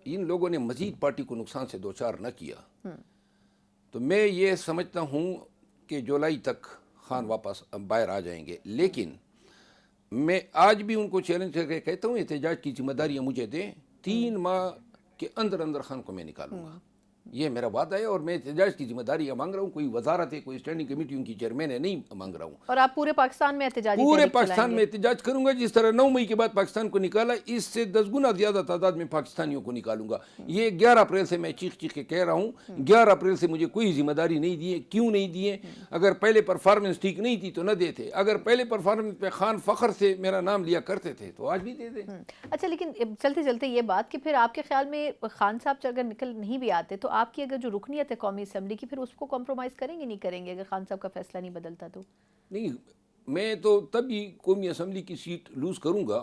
ان لوگوں نے مزید پارٹی کو نقصان سے دوچار نہ کیا تو میں یہ سمجھتا ہوں کہ جولائی تک خان واپس باہر آ جائیں گے. لیکن میں آج بھی ان کو چیلنج کر کے کہتا ہوں احتجاج کی ذمہ داریاں مجھے دیں, 3 ماہ کے اندر خان کو میں نکالوں گا. یہ میرا وعدہ ہے اور میں احتجاج کی ذمہ داریاں مانگ رہا ہوں. کوئی وزارت ہے, کوئی اسٹینڈنگ کمیٹی ان کی چیئرمین ہے, نہیں مانگ رہا ہوں. اور آپ پورے پاکستان میں احتجاجی پورے تحریک پاکستان چلائیں میں گے؟ احتجاج کروں گا. جس طرح 9 مئی کے بعد پاکستان کو نکالا, اس سے 10 گنا زیادہ تعداد میں پاکستانیوں کو نکالوں گا. یہ 11 اپریل سے میں چیخ چیخ کے کہہ رہا ہوں. 11 اپریل سے مجھے کوئی ذمہ داری نہیں دی ہے. کیوں نہیں دی ہے؟ اگر پہلے پرفارمنس ٹھیک نہیں تھی تو نہ دیتے. اگر پہلے پرفارمنس پہ خان فخر سے میرا نام لیا کرتے تھے تو آج بھی دے دیں. اچھا, لیکن چلتے چلتے یہ بات کہ پھر آپ کے خیال میں خان صاحب اگر نکل نہیں بھی آتے تو آپ کی اگر جو رکنیت ہے قومی اسمبلی کی, پھر اس کو کمپرومائز کریں گے نہیں کریں گے اگر خان صاحب کا فیصلہ نہیں بدلتا تو؟ نہیں, میں تو تب ہی قومی اسمبلی کی سیٹ لوز کروں گا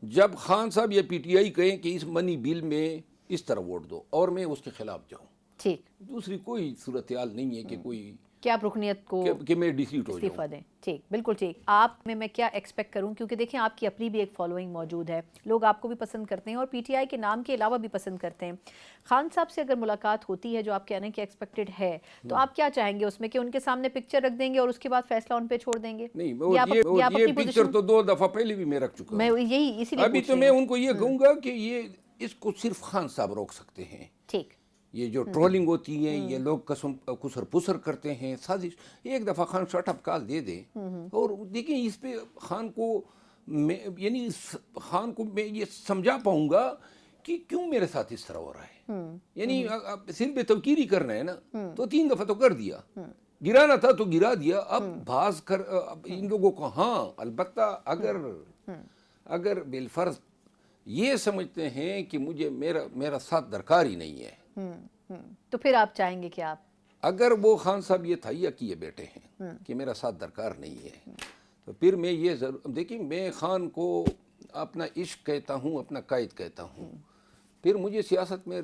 جب خان صاحب یا پی ٹی آئی کہیں کہ اس منی بل میں اس طرح ووٹ دو اور میں اس کے خلاف جاؤں. ٹھیک, دوسری کوئی صورتحال نہیں ہے کہ کوئی کہ آپ رکنیت کو کہ میں ڈیسیٹ ہو استعفیٰ جاؤں. دیں. ٹھیک, بالکل ٹھیک. آپ میں کیا ایکسپیکٹ کروں, کیونکہ دیکھیں آپ کی اپنی بھی ایک فالوئنگ موجود ہے, لوگ آپ کو بھی پسند کرتے ہیں اور پی ٹی آئی کے نام کے علاوہ بھی پسند کرتے ہیں. خان صاحب سے اگر ملاقات ہوتی ہے جو آپ کہنے کی ایکسپیکٹڈ ہے, تو آپ کیا چاہیں گے اس میں, کہ ان کے سامنے پکچر رکھ دیں گے اور اس کے بعد فیصلہ ان پہ چھوڑ دیں گے؟ نہیں, یا آپ یہ اپنی پکچر تو 2 دفعہ پہلے بھی میں رکھ چکا میں ہوں. یہی اسی لیے ابھی پوچھ تو رہی میں ہوں. ان کو یہ کہوں گا کہ یہ اس کو صرف خان صاحب روک سکتے ہیں. ٹھیک, یہ جو ٹرولنگ ہوتی ہے, یہ لوگ کسر پسر کرتے ہیں, سازش. ایک دفعہ خان شٹ اپ کال دے دیں اور دیکھیں اس پہ خان کو یعنی خان کو میں یہ سمجھا پاؤں گا کہ کیوں میرے ساتھ اس طرح ہو رہا ہے. یعنی صرف توقیر ہی کرنا ہے نا, تو 3 دفعہ تو کر دیا. گرانا تھا تو گرا دیا. اب بھاز کر ان لوگوں کو, ہاں البتہ اگر بالفرض یہ سمجھتے ہیں کہ مجھے میرا ساتھ درکار ہی نہیں ہے, تو پھر آپ چاہیں گے کہ آپ, اگر وہ خان صاحب یہ تھیا کیے بیٹھے ہیں کہ میرا ساتھ درکار نہیں ہے, تو پھر میں یہ ضرور دیکھیں, میں خان کو اپنا عشق کہتا ہوں, اپنا قائد کہتا ہوں. پھر مجھے سیاست میں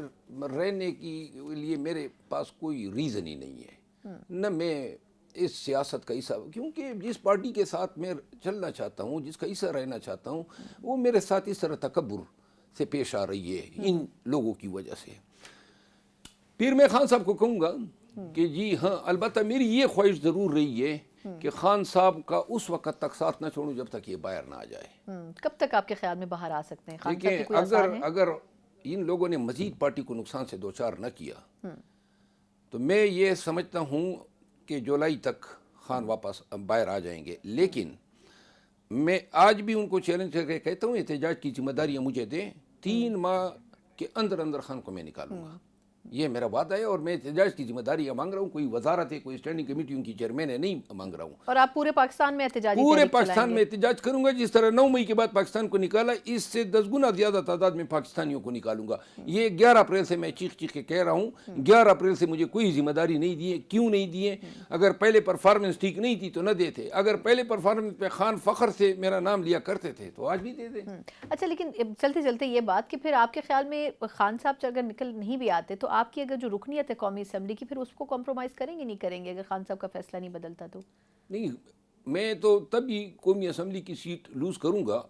رہنے کی لیے میرے پاس کوئی ریزن ہی نہیں ہے. نہ میں اس سیاست کا حصہ, کیونکہ جس پارٹی کے ساتھ میں چلنا چاہتا ہوں, جس کا حصہ رہنا چاہتا ہوں, وہ میرے ساتھ اس طرح تکبر سے پیش آ رہی ہے ان لوگوں کی وجہ سے. پھر میں خان صاحب کو کہوں گا کہ جی ہاں, البتہ میری یہ خواہش ضرور رہی ہے کہ خان صاحب کا اس وقت تک ساتھ نہ چھوڑوں جب تک یہ باہر نہ آ جائے. کب تک آپ کے خیال میں باہر آ سکتے ہیں خان صاحب دیکھیں, کی کوئی آثار ہیں؟ اگر ان لوگوں نے مزید پارٹی کو نقصان سے دوچار نہ کیا تو میں یہ سمجھتا ہوں کہ جولائی تک خان واپس باہر آ جائیں گے. لیکن میں آج بھی ان کو چیلنج کر کے کہتا ہوں احتجاج کی ذمہ داریاں مجھے دیں. 3 ماہ کے اندر خان کو میں نکالوں گا. یہ میرا وعدہ ہے اور میں احتجاج کی ذمہ داریاں مانگ رہا ہوں. کوئی وزارت ہے, کوئی اسٹینڈنگ کمیٹی ان کی چیئرمین ہے, نہیں مانگ رہا ہوں. اور آپ پورے پاکستان میں احتجاجی پورے تحریک پاکستان چلائیں میں گے؟ احتجاج کروں گا. جس طرح 9 مئی کے بعد پاکستان کو نکالا, اس سے 10 گنا زیادہ تعداد میں پاکستانیوں کو نکالوں گا. یہ 11 اپریل سے میں چیخ چیخ کے کہہ رہا ہوں. 11 اپریل سے مجھے کوئی ذمہ داری نہیں دی ہے. کیوں نہیں دی ہے؟ اگر پہلے پرفارمنس ٹھیک نہیں تھی تو نہ دیتے. اگر پہلے پرفارمنس پہ خان فخر سے میرا نام لیا کرتے تھے تو آج بھی دے دیں. اچھا, لیکن چلتے چلتے یہ بات کہ پھر آپ کے خیال میں خان صاحب اگر نکل نہیں بھی آتے تو آپ کی اگر جو رکنیت ہے قومی اسمبلی کی, پھر اس کو کمپرومائز کریں گے نہیں کریں گے اگر خان صاحب کا فیصلہ نہیں بدلتا تو؟ نہیں, میں تو تب ہی قومی اسمبلی کی سیٹ لوز کروں گا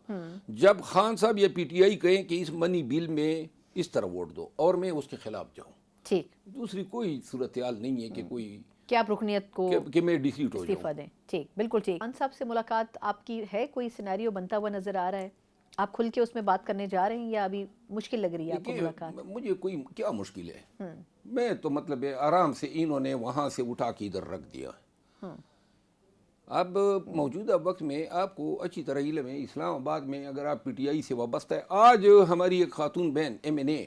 جب خان صاحب یا پی ٹی آئی کہیں کہ اس منی بل میں اس طرح ووٹ دو اور میں اس کے خلاف جاؤں. ٹھیک, دوسری کوئی صورتحال نہیں ہے کہ کوئی کہ آپ رکنیت کو کہ میں ڈیسیٹ ہو جاؤں. استعفیٰ دیں. ٹھیک, بالکل ٹھیک. خان صاحب سے ملاقات آپ کی ہے, کوئی سینیریو بنتا ہوا نظر آ رہا ہے, آپ کھل کے اس میں بات کرنے جا رہے ہیں یا ابھی مشکل لگ رہی ہے آپ کو ملاقات؟ مجھے کوئی کیا مشکل ہے, میں تو مطلب آرام سے انہوں نے وہاں سے اٹھا کے ادھر رکھ دیا. اب موجودہ وقت میں آپ کو اچھی طرح علم ہے, اسلام آباد میں اگر آپ پی ٹی آئی سے وابستہ ہے, آج ہماری ایک خاتون بہن MNA,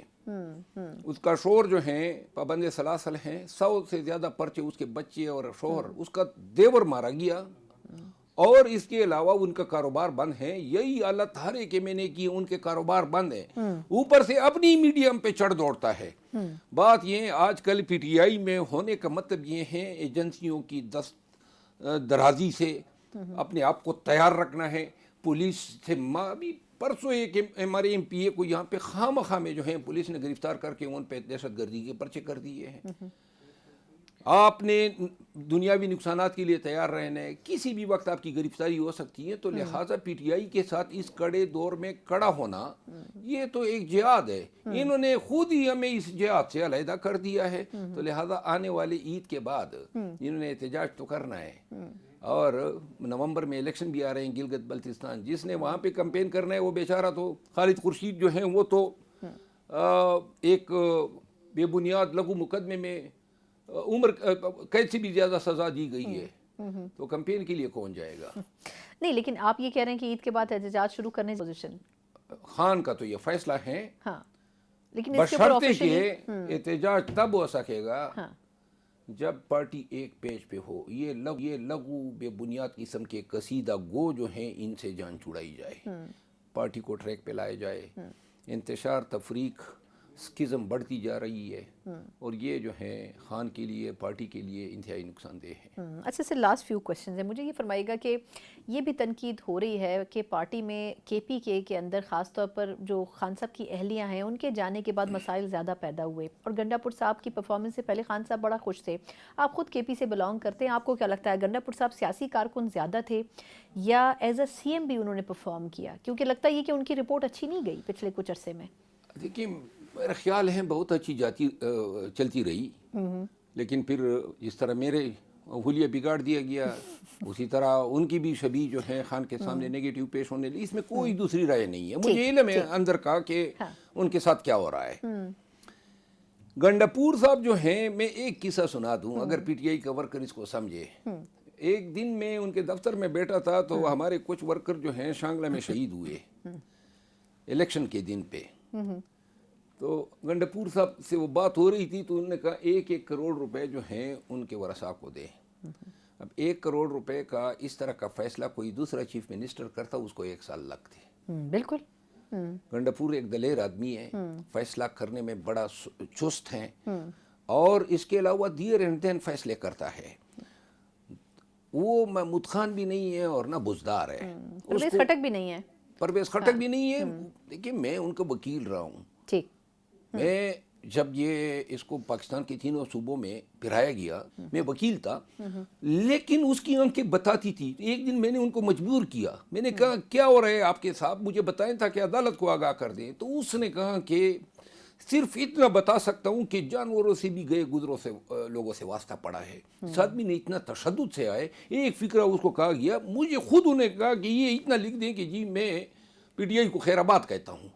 اس کا شوہر جو ہیں پابند سلاسل ہیں, 100 سے زیادہ پرچے, اس کے بچے اور شوہر, اس کا دیور مارا گیا, اور اس کے علاوہ ان کا کاروبار بند ہے. یہی حالت ہر ایک MNA کی, ان کے کاروبار بند ہیں, اوپر سے اپنی میڈیم پہ چڑھ دوڑتا ہے. بات یہ آج کل پی ٹی آئی میں ہونے کا مطلب یہ ہے ایجنسیوں کی درازی سے اپنے آپ کو تیار رکھنا ہے. پولیس سے ابھی پرسوں ایک ہمارے MP کو یہاں پہ خام میں جو ہیں پولیس نے گرفتار کر کے ان پہ دہشت گردی کے پرچے کر دیے ہیں. آپ نے دنیاوی نقصانات کے لیے تیار رہنا ہے، کسی بھی وقت آپ کی گرفتاری ہو سکتی ہے، تو لہٰذا پی ٹی آئی کے ساتھ اس کڑے دور میں کڑا ہونا یہ تو ایک جہاد ہے. انہوں نے خود ہی ہمیں اس جہاد سے علیحدہ کر دیا ہے. تو لہٰذا آنے والے عید کے بعد انہوں نے احتجاج تو کرنا ہے. اور نومبر میں الیکشن بھی آ رہے ہیں گلگت بلتستان، جس نے وہاں پہ کمپین کرنا ہے وہ بیچارہ تو خالد خورشید جو ہیں وہ تو ایک بے بنیاد لغو مقدمے میں عمر قید سے بھی زیادہ سزا دی گئی ہے. تو کمپین کے لیے کون جائے گا؟ نہیں، لیکن آپ یہ کہہ رہے ہیں کہ عید کے بعد احتجاج شروع کرنے کی پوزیشن خان کا تو یہ فیصلہ ہے، ہاں، لیکن اس کے اوپر بشرطے کہ آفیشلی احتجاج تب ہو سکے گا جب پارٹی ایک پیج پہ ہو. یہ لغو بے بنیاد قسم کے قصیدہ گو جو ہیں ان سے جان چھڑائی جائے، پارٹی کو ٹریک پہ لائے جائے. انتشار، تفریق، سکزم بڑھتی جا رہی ہے اور یہ جو ہے خان کے لیے، پارٹی کے لیے انتہائی نقصان دہ ہے. اچھا سر، لاسٹ فیو کوشچنز ہیں. مجھے یہ فرمائے گا کہ یہ بھی تنقید ہو رہی ہے کہ پارٹی میں کے پی کے اندر خاص طور پر جو خان صاحب کی اہلیاں ہیں ان کے جانے کے بعد مسائل زیادہ پیدا ہوئے، اور گنڈا پور صاحب کی پرفارمنس سے پہلے خان صاحب بڑا خوش تھے. آپ خود کے پی سے بلانگ کرتے ہیں، آپ کو کیا لگتا ہے گنڈا پور صاحب سیاسی کارکن زیادہ تھے یا ایز اے سی ایم بھی انہوں نے پرفارم کیا؟ کیونکہ لگتا ہے یہ کہ ان کی رپورٹ اچھی نہیں گئی پچھلے کچھ عرصے میں. دیکھیے میرا خیال ہے بہت اچھی چلتی رہی، لیکن پھر جس طرح میرے حلیہ بگاڑ دیا گیا اسی طرح ان کی بھی شبیہ جو ہے خان کے سامنے نیگیٹو پیش ہونے لگی. اس میں کوئی دوسری رائے نہیں ہے. مجھے علم ہے اندر کا کہ ان کے ساتھ کیا ہو رہا ہے. گنڈاپور صاحب جو ہیں، میں ایک قصہ سنا دوں اگر پی ٹی آئی کا ورکر اس کو سمجھے. ایک دن میں ان کے دفتر میں بیٹھا تھا تو ہمارے کچھ ورکر جو ہیں شانگلہ میں شہید ہوئے الیکشن کے دن پہ. تو گنڈاپور صاحب سے وہ بات ہو رہی تھی تو انہوں نے کہا 1 کروڑ روپے جو ہیں ان کے ورثاء کو دے. اب 1 کروڑ روپے کا اس طرح کا فیصلہ کوئی دوسرا چیف منسٹر کرتا اس کو 1 سال لگتے. بالکل. گنڈاپور ایک دلیر آدمی ہے، فیصلہ کرنے میں بڑا چست ہیں، اور اس کے علاوہ دیر اینڈ دین فیصلے کرتا ہے. وہ محمود خان بھی نہیں ہے اور نہ بزدار ہے. پرویز خٹک بھی نہیں ہے. پرویز خٹک بھی نہیں ہے. دیکھیے میں ان کا وکیل رہا ہوں. ٹھیک. میں جب یہ اس کو پاکستان کے تینوں صوبوں میں پھرایا گیا میں وکیل تھا، لیکن اس کی آنکھیں بتاتی تھی. ایک دن میں نے ان کو مجبور کیا، میں نے کہا کیا ہو رہا ہے آپ کے صاحب، مجھے بتائیں تاکہ عدالت کو آگاہ کر دیں. تو اس نے کہا کہ صرف اتنا بتا سکتا ہوں کہ جانوروں سے بھی گئے گزروں سے لوگوں سے واسطہ پڑا ہے. اس آدمی نے اتنا تشدد سے آئے، ایک فکرہ اس کو کہا گیا. مجھے خود انہیں کہا کہ یہ اتنا لکھ دیں کہ جی میں پی ٹی آئی کو خیر آباد کہتا ہوں.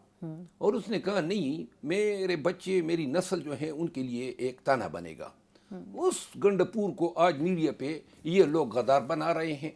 اور اس نے کہا نہیں، میرے بچے، میری نسل جو ہے ان کے لیے ایک تانا بنے گا. اس گنڈاپور کو آج میڈیا پہ یہ لوگ غدار بنا رہے ہیں.